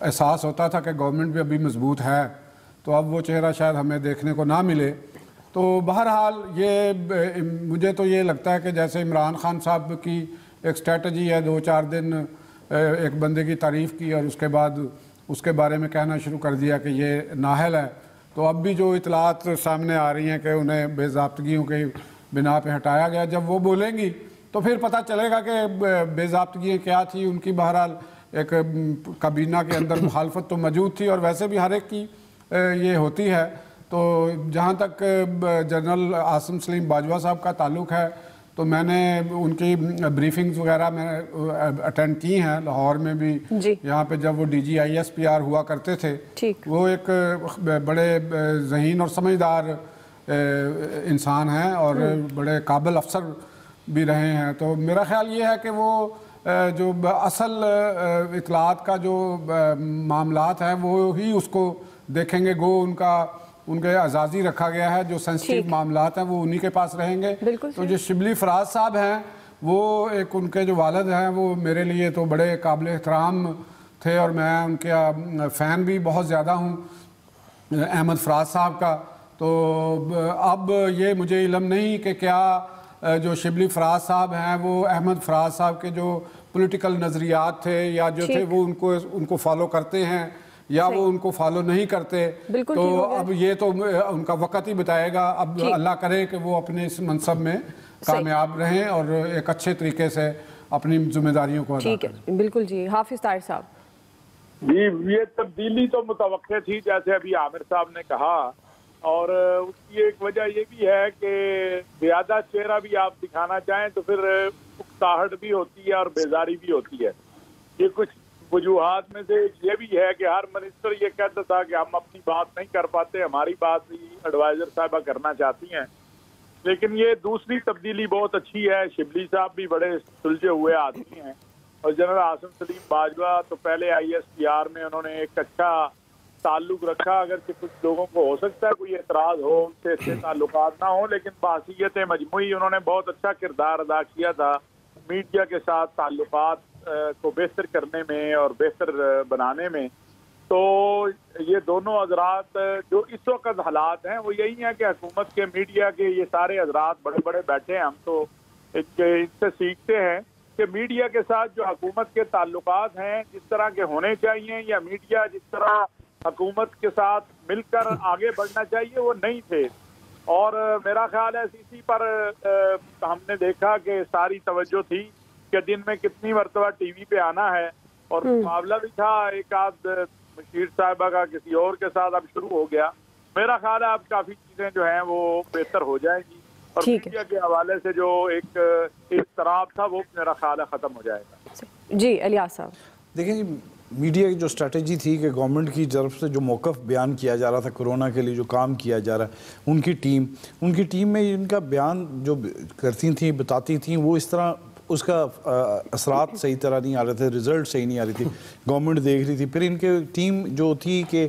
J: एहसास होता था कि गवर्नमेंट भी अभी मजबूत है, तो अब वो चेहरा शायद हमें देखने को ना मिले। तो बहरहाल ये मुझे तो ये लगता है कि जैसे इमरान खान साहब की एक स्ट्रेटजी है, 2-4 दिन एक बंदे की तारीफ़ की और उसके बाद उसके बारे में कहना शुरू कर दिया कि ये नाहल है, तो अब भी जो इतलात सामने आ रही हैं कि उन्हें बेज़ाब्तगियों के बिना पे हटाया गया, जब वो बोलेंगी तो फिर पता चलेगा कि बेज़ाब्तगियाँ क्या थी उनकी। बहरहाल एक काबीना के अंदर मुखालफत तो मौजूद थी और वैसे भी हर एक की ये होती है। तो जहाँ तक जनरल आसिम सलीम बाजवा साहब का ताल्लुक़ है, तो मैंने उनकी ब्रीफिंग्स वगैरह मैंने अटेंड की हैं लाहौर में भी, यहाँ पे जब वो DGISPR हुआ करते थे, वो एक बड़े ज़हीन और समझदार इंसान हैं और बड़े काबिल अफसर भी रहे हैं। तो मेरा ख्याल ये है कि वो जो असल इतलात का जो मामलात हैं वो ही उसको देखेंगे, गो उनके आज़ादी रखा गया है, जो सेंसिटिव मामलात हैं वो उन्हीं के पास रहेंगे। तो जो शिबली फराज साहब हैं, वो एक उनके जो वालिद हैं वो मेरे लिए तो बड़े काबिल एहतराम थे और मैं उनके फ़ैन भी बहुत ज़्यादा हूँ, अहमद फराज साहब का। तो अब ये मुझे इल्म नहीं कि क्या जो शिबली फराज साहब हैं वो अहमद फराज साहब के जो पॉलिटिकल नज़रियात थे या जो थे वो उनको फॉलो करते हैं या वो उनको फॉलो नहीं करते। तो अब ये तो उनका वक़्त ही बताएगा। अब अल्लाह करे कि वो अपने इस मनसब में कामयाब रहें और एक अच्छे तरीके से अपनी जिम्मेदारियों को अदा करें।
E: बिल्कुल जी। हाफिज ताहिर साहब,
G: जी ये तब्दीली तो मुतवक्के थी, जैसे अभी आमिर साहब ने कहा, और उसकी एक वजह ये भी है कि ज़्यादा चेहरा भी आप दिखाना चाहें तो फिर उकताहट भी होती है और बेजारी भी होती है। ये कुछ वजूहात में से ये भी है कि हर मिनिस्टर ये कहता था कि हम अपनी बात नहीं कर पाते, हमारी बात ही एडवाइजर साहबा करना चाहती हैं। लेकिन ये दूसरी तब्दीली बहुत अच्छी है। शिबली साहब भी बड़े सुलझे हुए आदमी हैं और जनरल आसिम सलीम बाजवा तो पहले ISPR में उन्होंने एक अच्छा ताल्लुक रखा। अगर कि कुछ लोगों को हो सकता है कोई एतराज़ हो, उनसे अच्छे ताल्लुकात ना हो, लेकिन बासियत मजमूई उन्होंने बहुत अच्छा किरदार अदा किया था मीडिया के साथ ताल्लुकात को बेहतर करने में और बेहतर बनाने में। तो ये दोनों हजरात जो इस वक्त हालात हैं वो यही हैं कि हुकूमत के मीडिया के ये सारे हजरात बड़े बड़े बैठे हैं, हम तो इनसे सीखते हैं कि मीडिया के साथ जो हुकूमत के ताल्लुकात हैं जिस तरह के होने चाहिए, या मीडिया जिस तरह हुकूमत के साथ मिलकर आगे बढ़ना चाहिए, वो नहीं थे। और मेरा ख्याल है इसी पर हमने देखा कि सारी तवज्जो थी कि दिन में कितनी मरतबा टीवी पे आना है, और मुकाबला भी था एक आध मशीर साहिबा का किसी और के साथ अब शुरू हो गया। मेरा ख्याल है अब काफ़ी चीज़ें जो हैं वो बेहतर हो जाएंगी, और मीडिया के हवाले से जो एक इज़्तिराब था वो मेरा ख्याल है ख़त्म हो जाएगा।
E: जी इलियास साहब,
K: देखिए जी, मीडिया की जो स्ट्रेटजी थी कि गवर्नमेंट की तरफ से जो मौक़िफ़ बयान किया जा रहा था, कोरोना के लिए जो काम किया जा रहा है, उनकी टीम में इनका बयान जो करती थी, बताती थी, वो इस तरह उसका असरात सही तरह नहीं आ रहे थे, रिज़ल्ट सही नहीं आ रही थी, गवर्नमेंट देख रही थी। फिर इनके टीम जो थी कि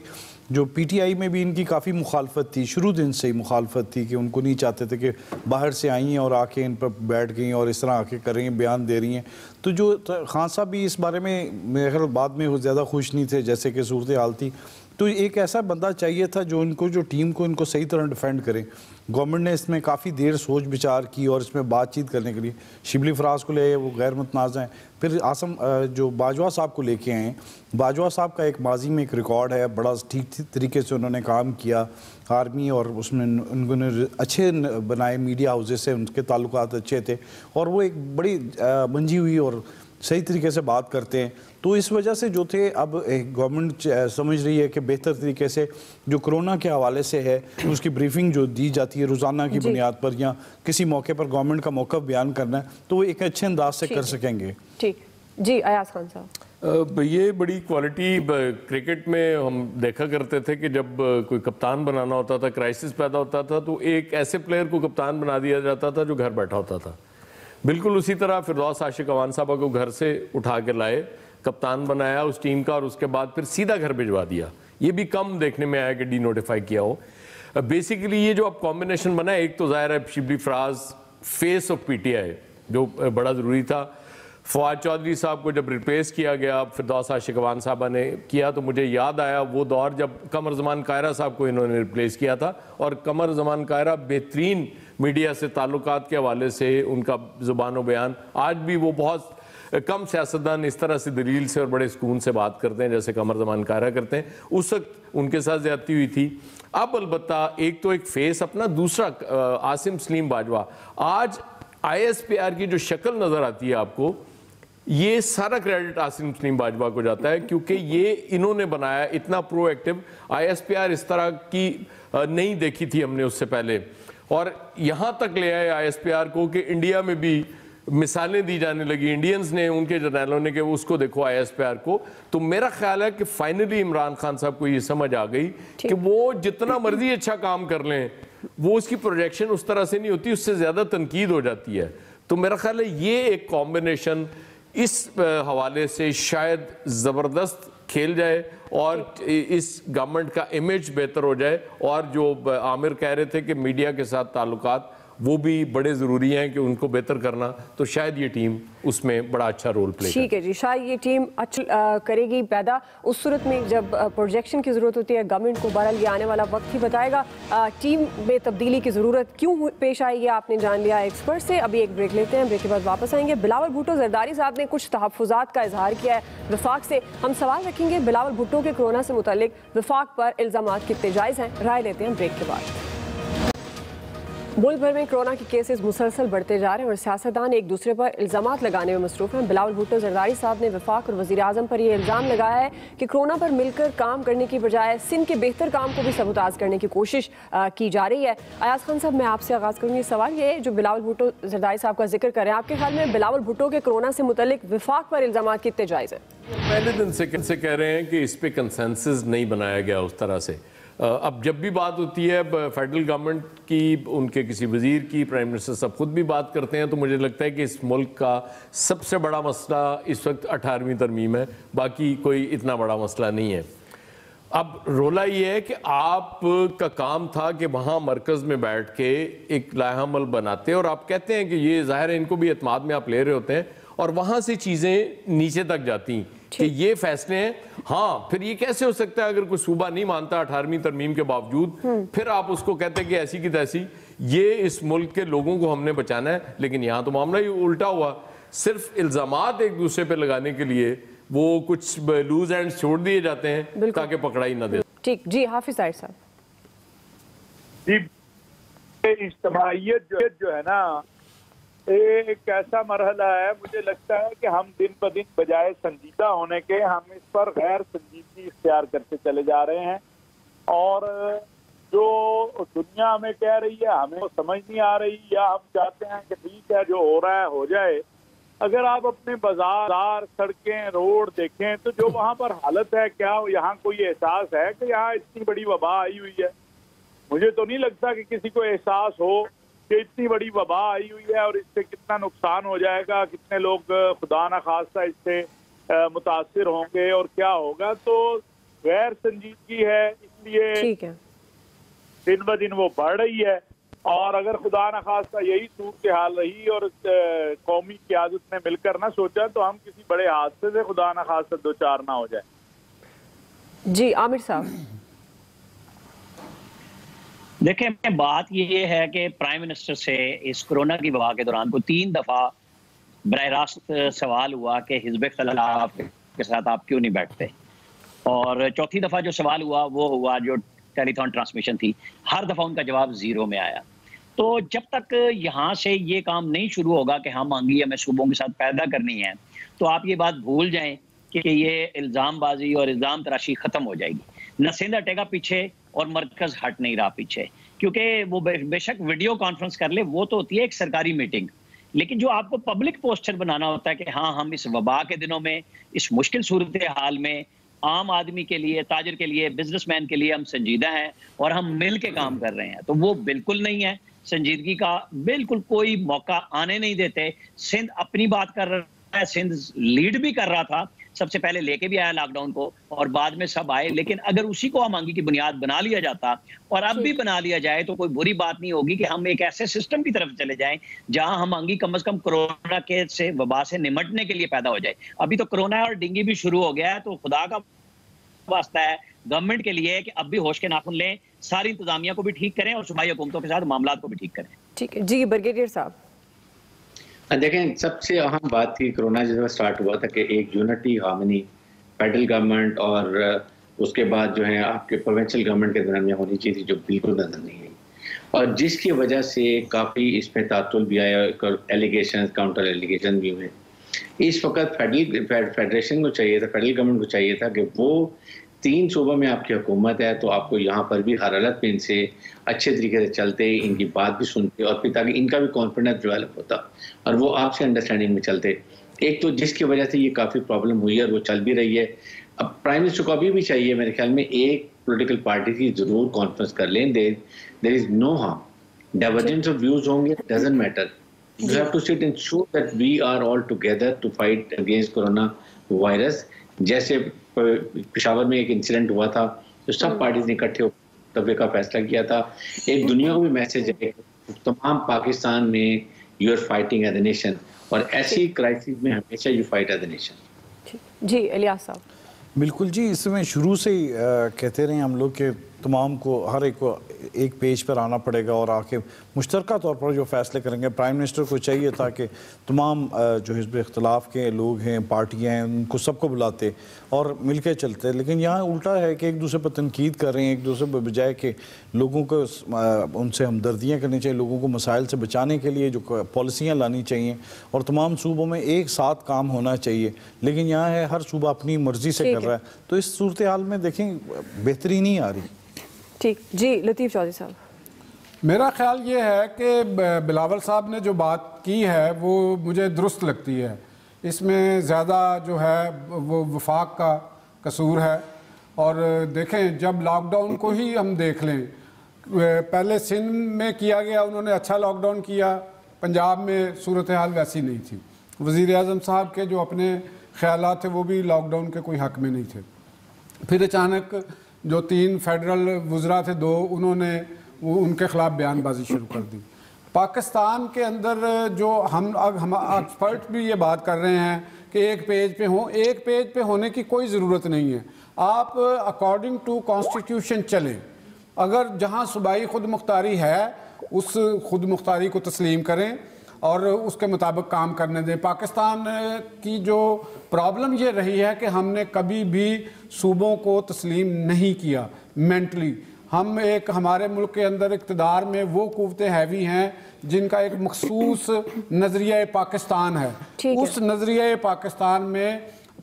K: जो पीटीआई में भी इनकी काफ़ी मुखालफत थी, शुरू दिन से ही मुखालफत थी कि उनको नहीं चाहते थे कि बाहर से आई हैं और आके इन पर बैठ गई और इस तरह आके कर रही हैं, बयान दे रही हैं। तो जो खान साहब भी इस बारे में मेरे ख्याल बाद में ज़्यादा खुश नहीं थे जैसे कि सूरत हाल थी। तो एक ऐसा बंदा चाहिए था जो इनको, जो टीम को इनको सही तरह डिफेंड करे। गवर्नमेंट ने इसमें काफ़ी देर सोच विचार की और इसमें बातचीत करने के लिए शिबली फराज को ले आए, वो गैर मुतनाज़ हैं। फिर आसम जो बाजवा साहब को लेके आए हैं। बाजवा साहब का एक माजी में एक रिकॉर्ड है, बड़ा ठीक तरीके से उन्होंने काम किया आर्मी, और उसमें उन्होंने अच्छे बनाए, मीडिया हाउसेस से उनके ताल्लुकात अच्छे थे, और वो एक बड़ी मंजी हुई और सही तरीके से बात करते हैं। तो इस वजह से जो थे, अब गवर्नमेंट समझ रही है कि बेहतर तरीके से जो कोरोना के हवाले से है उसकी ब्रीफिंग जो दी जाती है रोज़ाना की बुनियाद पर, या किसी मौके पर गवर्नमेंट का मौक़िफ़ बयान करना है, तो वो एक अच्छे अंदाज से कर सकेंगे।
E: ठीक जी, अयाज खान साहब,
F: ये बड़ी क्वालिटी क्रिकेट में हम देखा करते थे कि जब कोई कप्तान बनाना होता था, क्राइसिस पैदा होता था, तो एक ऐसे प्लेयर को कप्तान बना दिया जाता था जो घर बैठा होता था। बिल्कुल उसी तरह फिरदौस आशिक अवान साहबा को घर से उठा के लाए, कप्तान बनाया उस टीम का, और उसके बाद फिर सीधा घर भिजवा दिया। ये भी कम देखने में आया कि डी नोटिफाई किया हो। बेसिकली ये जो अब कॉम्बिनेशन बना है, एक तो ज़ाहिर है Shibli Faraz face of PTI जो बड़ा ज़रूरी था। फवाद चौधरी साहब को जब रिप्लेस किया गया फिरदौस आशिक अवान साहबा ने किया, तो मुझे याद आया वो दौर जब कमर ज़मान कायरा साहब को इन्होंने रिप्लेस किया था, और कमर ज़मान कायरा बेहतरीन मीडिया से ताल्लुकात के हवाले से उनका ज़ुबान व बयान, आज भी वो बहुत कम सियासतदान इस तरह से दलील से और बड़े सुकून से बात करते हैं जैसे कमर ज़मान कायरा करते हैं। उस वक्त उनके साथ ज़्यादती हुई थी। अब अलबत्ता एक तो एक फेस अपना, दूसरा आसिम सलीम बाजवा। आज ISPR की जो शक्ल नज़र आती है आपको, ये सारा क्रेडिट आसिम सलीम बाजवा को जाता है, क्योंकि ये इन्होंने बनाया इतना प्रोएक्टिव। ISPR इस तरह की नहीं देखी थी हमने उससे पहले, और यहाँ तक ले आए ISPR को कि इंडिया में भी मिसालें दी जाने लगी, इंडियंस ने, उनके जर्नलों ने, कि उसको देखो ISPR को। तो मेरा ख्याल है कि फाइनली इमरान खान साहब को ये समझ आ गई कि वो जितना मर्जी अच्छा काम कर लें, वो उसकी प्रोजेक्शन उस तरह से नहीं होती, उससे ज़्यादा तनकीद हो जाती है। तो मेरा ख्याल है ये एक कॉम्बिनेशन इस हवाले से शायद ज़बरदस्त खेल जाए और इस गवर्नमेंट का इमेज बेहतर हो जाए। और जो आमिर कह रहे थे कि मीडिया के साथ ताल्लुकात, वो भी बड़े ज़रूरी हैं कि उनको बेहतर करना, तो शायद ये टीम उसमें बड़ा अच्छा रोल प्ले करेगी।
E: ठीक है जी, शायद ये टीम अच्छा करेगी पैदा उस सूरत में जब प्रोजेक्शन की ज़रूरत होती है। गवर्नमेंट को बहरहाल ये आने वाला वक्त ही बताएगा टीम में तब्दीली की ज़रूरत क्यों पेश आएगी, आपने जान लिया एक्सपर्ट से। अभी एक ब्रेक लेते हैं, ब्रेक के बाद वापस आएंगे। बिलावल भुट्टो जरदारी साहब ने कुछ तहफ़्फ़ुज़ात का इजहार किया है वफाक से। हम सवाल रखेंगे बिलावल भुट्टो के कोरोना से मुतल्लिक वफाक पर इल्ज़ामात कितने जायज़ हैं, राय लेते हैं ब्रेक के बाद। मुल्क भर में कोरोना के केसेस मुसलसल बढ़ते जा रहे हैं और सियासतदान एक दूसरे पर इल्ज़ामात लगाने में मसरूफ़ हैं। बिलावल भुट्टो जरदारी साहब ने वफाक और वज़ीर आज़म पर यह इल्ज़ाम लगाया है कि कोरोना पर मिलकर काम करने की बजाय सिंध के बेहतर काम को भी सबूताज करने की कोशिश की जा रही है। अयाज खान साहब, मैं आपसे आगाज़ करूँगी। सवाल ये है, जो बिलावल भुट्टो जरदारी साहब का जिक्र करें, आपके ख्याल में बिलावल भुट्टो के कोरोना से मुतल्लिक वफाक पर इल्ज़ामात कितने जायज़ हैं?
F: पहले दिन से कह रहे हैं कि इस पर कंसेंसस नहीं बनाया गया उस तरह से। अब जब भी बात होती है फेडरल गवर्नमेंट की, उनके किसी वजीर की, प्राइम मिनिस्टर सब खुद भी बात करते हैं, तो मुझे लगता है कि इस मुल्क का सबसे बड़ा मसला इस वक्त 18वीं तरमीम है, बाकी कोई इतना बड़ा मसला नहीं है। अब रोला ये है कि आपका काम था कि वहाँ मरकज़ में बैठ के एक लाहमल बनाते, और आप कहते हैं कि ये ज़ाहिर है इनको भी एतमाद में आप ले रहे होते हैं, और वहाँ से चीज़ें नीचे तक जाती कि ये फैसले हैं। हाँ, फिर ये कैसे हो सकता है अगर कोई सूबा नहीं मानता 18वीं तरमीम के बावजूद, फिर आप उसको कहते हैं कि ऐसी की तैसी, ये इस मुल्क के लोगों को हमने बचाना है। लेकिन यहाँ तो मामला ही उल्टा हुआ, सिर्फ इल्ज़ामात एक दूसरे पे लगाने के लिए वो कुछ लूज एंड्स छोड़ दिए जाते हैं ताकि पकड़ाई ना दे।
E: ठीक जी, हाफिज ताहिर साहब
G: जी, इज्तिमाइयत जो है ना, एक ऐसा मरहला है, मुझे लगता है कि हम दिन ब दिन बजाय संजीदा होने के हम इस पर गैर संजीदगी इख्तियार करते चले जा रहे हैं। और जो दुनिया हमें कह रही है हमें वो समझ नहीं आ रही, या हम चाहते हैं कि ठीक है जो हो रहा है हो जाए। अगर आप अपने बाजार, सड़कें, रोड देखें तो जो वहाँ पर हालत है, क्या यहाँ कोई एहसास है कि यहाँ इतनी बड़ी वबा आई हुई है? मुझे तो नहीं लगता कि किसी को एहसास हो कि इतनी बड़ी वबा आई हुई है और इससे कितना नुकसान हो जाएगा, कितने लोग खुदा न खास्ता इससे मुतासिर होंगे और क्या होगा। तो गैर संजीदगी है, इसलिए
E: ठीक है,
G: दिन ब दिन वो बढ़ रही है। और अगर खुदा न खास्ता यही सूरत हाल रही और कौमी क़यादत ने मिलकर ना सोचा तो हम किसी बड़े हादसे से खुदा न खास्ता दो चार ना हो जाए।
E: जी आमिर साहब।
I: देखिए, बात ये है कि प्राइम मिनिस्टर से इस कोरोना की वबा के दौरान को 3 दफ़ा बराह रास्त सवाल हुआ कि हिज़्ब इख्तिलाफ के साथ आप क्यों नहीं बैठते, और चौथी दफ़ा जो सवाल हुआ वो हुआ जो टेलीथॉन ट्रांसमिशन थी, हर दफ़ा उनका जवाब ज़ीरो में आया। तो जब तक यहाँ से ये काम नहीं शुरू होगा कि हम आंगी हमें सूबों के साथ पैदा करनी है, तो आप ये बात भूल जाएं कि ये इल्ज़ामबाजी और इल्ज़ाम तराशी ख़त्म हो जाएगी। न सिंध हटेगा पीछे और मरकज़ हट नहीं रहा पीछे, क्योंकि वो बेशक वीडियो कॉन्फ्रेंस कर ले, वो तो होती है एक सरकारी मीटिंग, लेकिन जो आपको पब्लिक पोस्टर बनाना होता है कि हाँ हम इस वबा के दिनों में, इस मुश्किल सूरत हाल में आम आदमी के लिए, ताजिर के लिए, बिजनेसमैन के लिए हम संजीदा हैं और हम मिल के काम कर रहे हैं, तो वो बिल्कुल नहीं है। संजीदगी का बिल्कुल कोई मौका आने नहीं देते। सिंध अपनी बात कर रहा है, सिंध लीड भी कर रहा था, सबसे पहले लेके भी आया लॉकडाउन को और बाद में सब आए, लेकिन अगर उसी को हम आंगी की बुनियाद बना लिया जाता और अब भी बना लिया जाए तो कोई बुरी बात नहीं होगी कि हम एक ऐसे सिस्टम की तरफ चले जाएं जहां हम आंगी कम से कम कोरोना के से वबा से निमटने के लिए पैदा हो जाए। अभी तो कोरोना और डेंगू भी शुरू हो गया है, तो खुदा का वास्ता है गवर्नमेंट के लिए कि अब भी होश के नाखून लें, सारी इंतजामिया को भी ठीक करें और सूबाई हुकूमतों के साथ मामलात को भी ठीक करें। ठीक है जी, ब्रिगेडियर साहब।
H: देखें, सबसे अहम बात थी कोरोना जब स्टार्ट हुआ था कि एक यूनिटी हार्मनी फेडरल गवर्नमेंट और उसके बाद जो है आपके प्रोविंशियल गवर्नमेंट के दरमियान होनी चाहिए थी, जो बिल्कुल नजर नहीं आई, और जिसकी वजह से काफ़ी इसमें तातुल भी आया, एलिगेशन काउंटर एलिगेशन भी हुए। इस वक्त फेडरेशन को चाहिए था, फेडरल गवर्नमेंट को चाहिए था कि वो 3 सूबों में आपकी हुकूमत है, तो आपको यहाँ पर भी हर हालत में इनसे अच्छे तरीके से चलते, इनकी बात भी सुनते और फिर ताकि इनका भी कॉन्फिडेंस डेवलप होता और वो आपसे अंडरस्टैंडिंग में चलते। एक तो जिसकी वजह से ये काफ़ी प्रॉब्लम हुई है और वो चल भी रही है। अब प्राइम मिनिस्टर को अभी भी चाहिए मेरे ख्याल में एक पोलिटिकल पार्टी की ज़रूर कॉन्फ्रेंस कर लें। There is no harm, divergence of views होंगे, doesn't matter, you have to sit and show that we are all together to fight against corona virus। जैसे पेशावर में एक इंसिडेंट हुआ था तो सब पार्टीज ने इकट्ठे होकर दफे का फैसला किया था। एक दुनिया को भी मैसेज है तमाम पाकिस्तान में you are fighting as a nation, और ऐसी क्राइसिस में हमेशा you fight as a nation.
E: जी इलियास साहब।
K: बिल्कुल जी, इसमें शुरू से ही कहते रहे हम लोग के तमाम को हर एक को एक पेज पर आना पड़ेगा और आके मुश्तरका तौर पर जो फैसले करेंगे। प्राइम मिनिस्टर को चाहिए था कि तमाम जो हिज़्ब इख्तिलाफ के लोग हैं, पार्टियां हैं, उनको सबको बुलाते और मिल के चलते, लेकिन यहाँ उल्टा है कि एक दूसरे पर तनकीद कर रहे हैं, एक दूसरे पर बजाय कि लोगों को उनसे हमदर्दियाँ करनी चाहिए, लोगों को मसाइल से बचाने के लिए जो पॉलिसियाँ लानी चाहिए और तमाम सूबों में एक साथ काम होना चाहिए। लेकिन यहाँ है हर सूबा अपनी मर्ज़ी से कर रहा है, तो इस सूरत हाल में देखें बेहतरी नहीं आ रही।
E: ठीक जी, लतीफ़ चौधरी साहब।
J: मेरा ख्याल ये है कि बिलावल साहब ने जो बात की है वो मुझे दुरुस्त लगती है। इसमें ज़्यादा जो है वो वफाक का कसूर है। और देखें, जब लॉकडाउन को ही हम देख लें, पहले सिंध में किया गया, उन्होंने अच्छा लॉकडाउन किया, पंजाब में सूरत हाल वैसी नहीं थी। वज़ीर आज़म साहब के जो अपने ख्यालात थे वो भी लॉकडाउन के कोई हक़ में नहीं थे। फिर अचानक जो 3 फेडरल वज़रा थे, 2 उन्होंने उनके ख़िलाफ़ बयानबाजी शुरू कर दी। पाकिस्तान के अंदर जो हम एक्सपर्ट भी ये बात कर रहे हैं कि एक पेज पे हों, एक पेज पे होने की कोई ज़रूरत नहीं है। आप अकॉर्डिंग टू कॉन्स्टिट्यूशन चलें। अगर जहाँ सूबाई खुद मुख्तारी है उस खुद मुख्तारी को तस्लीम करें। और उसके मुताबिक काम करने दें। पाकिस्तान की जो प्रॉब्लम ये रही है कि हमने कभी भी सूबों को तस्लीम नहीं किया मेंटली। हम एक हमारे मुल्क के अंदर इक़्तिदार में वो क़ुव्वतें हैवी हैं जिनका एक मखसूस नज़रिया पाकिस्तान है। उस नज़रिया पाकिस्तान में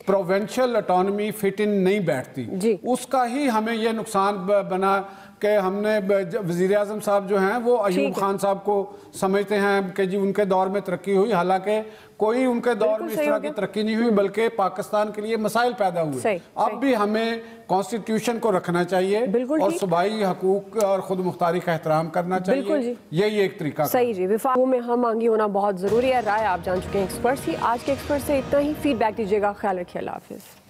J: प्रोविंशियल ऑटोनॉमी फिट इन नहीं बैठती। उसका ही हमें यह नुकसान बना कि हमने वज़ीर आज़म साहब जो हैं वो अयूब खान साहब को समझते हैं कि जी उनके दौर में तरक्की हुई, हालांकि कोई उनके दौर में इस तरह की तरक्की नहीं हुई, बल्कि पाकिस्तान के लिए मसाइल पैदा हुए। अब भी हमें कॉन्स्टिट्यूशन को रखना चाहिए और सूबाई हकूक और खुद मुख्तारी का एहतराम करना चाहिए। यही एक तरीका
E: सही जी। विफाक में हम आंगी होना बहुत ज़रूरी है। राय आप जान चुके हैं एक्सपर्ट्स की। आज के एक्सपर्ट से इतना ही। फीडबैक दीजिएगा। ख्याल रखिए। अल्लाह हाफिज़।